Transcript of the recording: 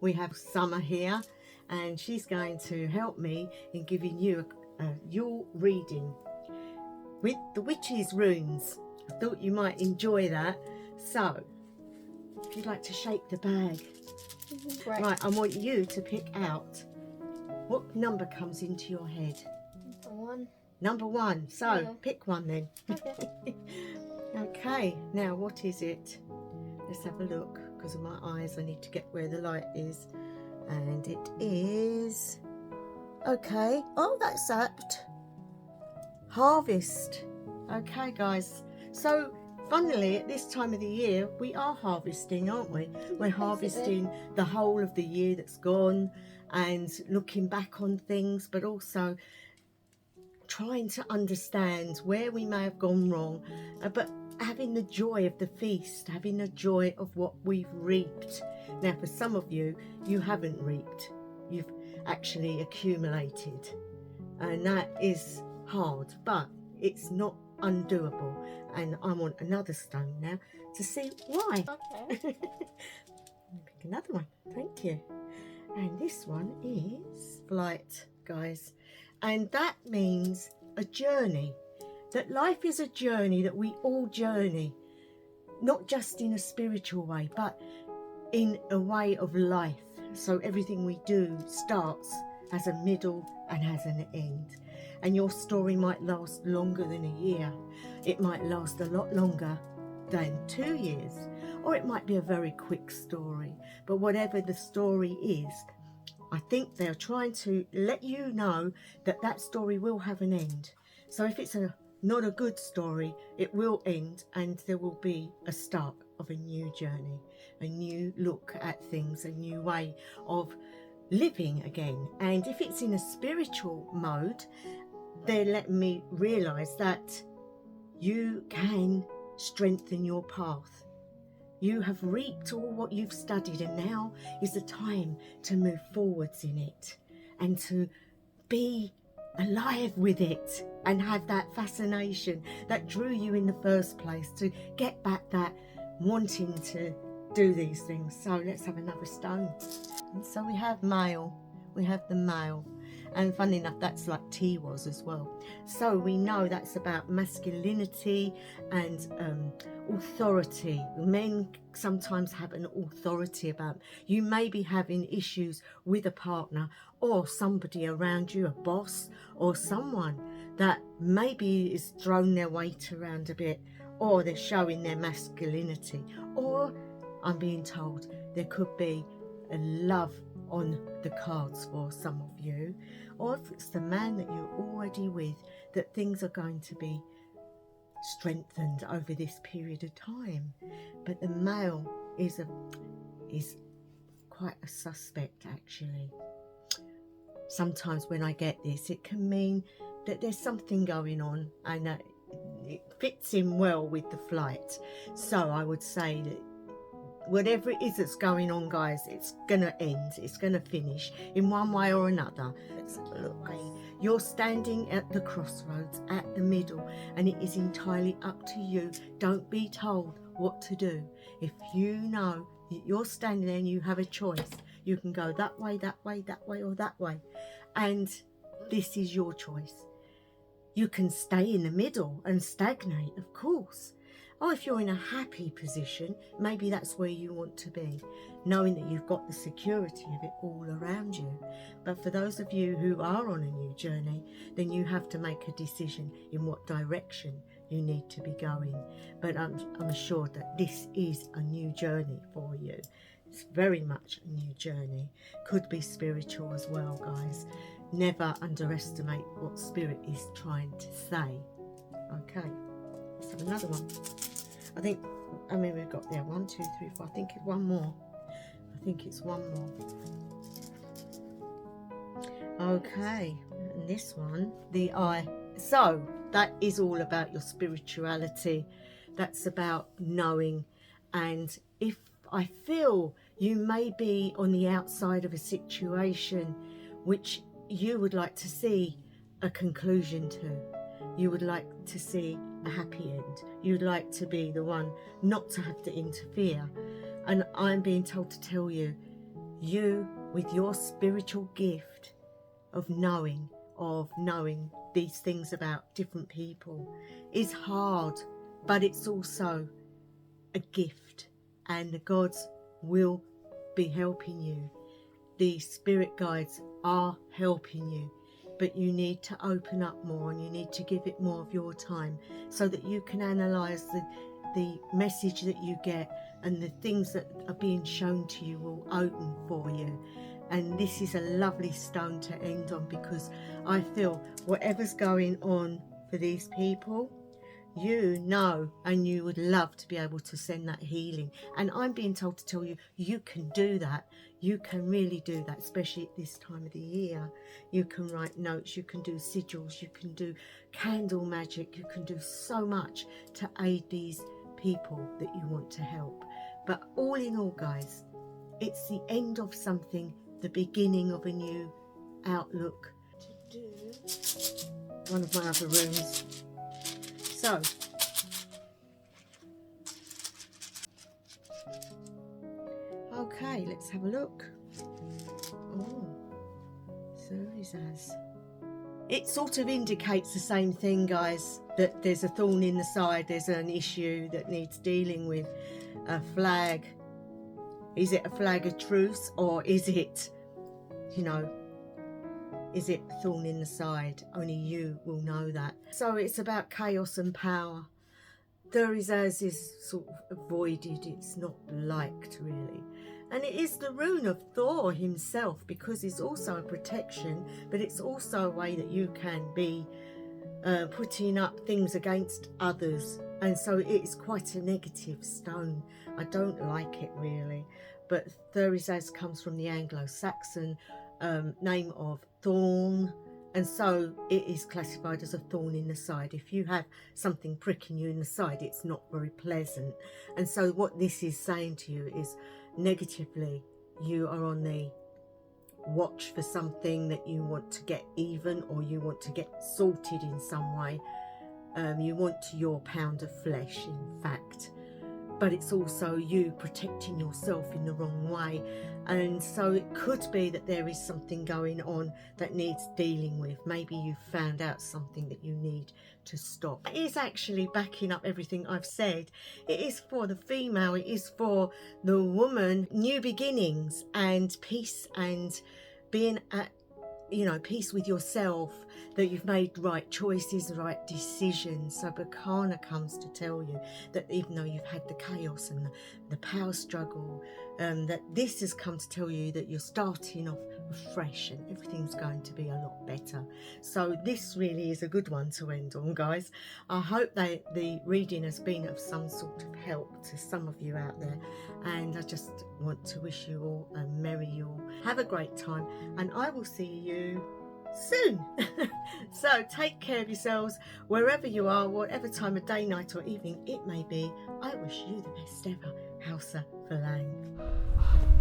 we have Summer here, and she's going to help me in giving you a Yule reading with the witch's runes. I thought you might enjoy that. So, if you'd like to shake the bag. Right, I want you to pick out what number comes into your head. Number one. So, yeah. Pick one then. Okay. Okay, now what is it? Let's have a look. Because of my eyes, I need to get where the light is. And it is... Okay. Oh, that's apt. Harvest. Okay, guys. So, funnily, at this time of the year, we are harvesting, aren't we? We're harvesting the whole of the year that's gone and looking back on things, but also trying to understand where we may have gone wrong, but having the joy of the feast, having the joy of what we've reaped. Now, for some of you, you haven't reaped. You've actually accumulated. And that is hard, but it's not undoable. And I want another stone now to see why. Okay. Pick another one. Thank you. And this one is flight, guys. And that means a journey. That life is a journey, that we all journey. Not just in a spiritual way, but in a way of life. So everything we do starts, has a middle and has an end. And your story might last longer than a year. It might last a lot longer than 2 years. Or it might be a very quick story. But whatever the story is, I think they're trying to let you know that that story will have an end. So if it's not a good story, it will end and there will be a start of a new journey, a new look at things, a new way of living again. And if it's in a spiritual mode, they let me realise that you can strengthen your path. You have reaped all what you've studied, and now is the time to move forwards in it and to be alive with it and have that fascination that drew you in the first place, to get back that wanting to do these things. So let's have another stone. And so we have male, we have the male, and funny enough, that's like tea was as well. So we know that's about masculinity and authority. Men sometimes have an authority about you. May be having issues with a partner or somebody around you, a boss or someone that maybe is thrown their weight around a bit, or they're showing their masculinity, or I'm being told there could be a love on the cards for some of you, or if it's the man that you're already with, that things are going to be strengthened over this period of time. But the male is quite a suspect, actually. Sometimes when I get this, it can mean that there's something going on and that it fits in well with the flight. So I would say that whatever it is that's going on, guys, it's gonna end, it's gonna finish in one way or another. Let's have a look. You're standing at the crossroads, at the middle, and it is entirely up to you. Don't be told what to do. If you know that you're standing there and you have a choice, you can go that way, that way, that way, or that way, and this is your choice. You can stay in the middle and stagnate, of course. Or if you're in a happy position, maybe that's where you want to be, knowing that you've got the security of it all around you. But for those of you who are on a new journey, then you have to make a decision in what direction you need to be going. But I'm assured that this is a new journey for you. It's very much a new journey. Could be spiritual as well, guys. Never underestimate what spirit is trying to say. Okay, let's have another one. We've got there 1, 2, 3, 4. I think it's one more. Okay, and this one, the eye. So that is all about your spirituality. That's about knowing. And if I feel you may be on the outside of a situation which you would like to see a conclusion to, you would like to see a happy end, you'd like to be the one not to have to interfere, and I'm being told to tell you you, with your spiritual gift of knowing these things about different people, is hard, but it's also a gift, and the gods will be helping you. The spirit guides are helping you, but you need to open up more, and you need to give it more of your time so that you can analyze the message that you get, and the things that are being shown to you will open for you. And this is a lovely stone to end on, because I feel whatever's going on for these people, you know, and you would love to be able to send that healing. And I'm being told to tell you, you can do that. You can really do that, especially at this time of the year. You can write notes, you can do sigils, you can do candle magic, you can do so much to aid these people that you want to help. But all in all, guys, it's the end of something, the beginning of a new outlook. To do one of my other rooms. So, okay, let's have a look. Oh, Cerizaz. It sort of indicates the same thing, guys, that there's a thorn in the side, there's an issue that needs dealing with. A flag. Is it a flag of truce, or is it, you know, is it a thorn in the side? Only you will know that. So it's about chaos and power. Cerizaz is sort of avoided, it's not liked really. And it is the rune of Thor himself, because it's also a protection, but it's also a way that you can be putting up things against others. And so it is quite a negative stone. I don't like it really. But Cerizaz comes from the Anglo-Saxon name of thorn, and so it is classified as a thorn in the side. If you have something pricking you in the side, it's not very pleasant. And so what this is saying to you is, negatively, you are on the watch for something that you want to get even, or you want to get sorted in some way. You want your pound of flesh, in fact. But it's also you protecting yourself in the wrong way. And so it could be that there is something going on that needs dealing with. Maybe you found out something that you need to stop. It is actually backing up everything I've said. It is for the female, it is for the woman, new beginnings and peace, and being at, you know, peace with yourself, that you've made right choices, right decisions. So Bacana comes to tell you that even though you've had the chaos and the power struggle, that this has come to tell you that you're starting off fresh and everything's going to be a lot better. So this really is a good one to end on, guys. I hope that the reading has been of some sort of help to some of you out there, and I just want to wish you all a merry Yule. Have a great time, and I will see you soon. So take care of yourselves wherever you are, whatever time of day, night or evening it may be. I wish you the best ever. Hausa Verlang.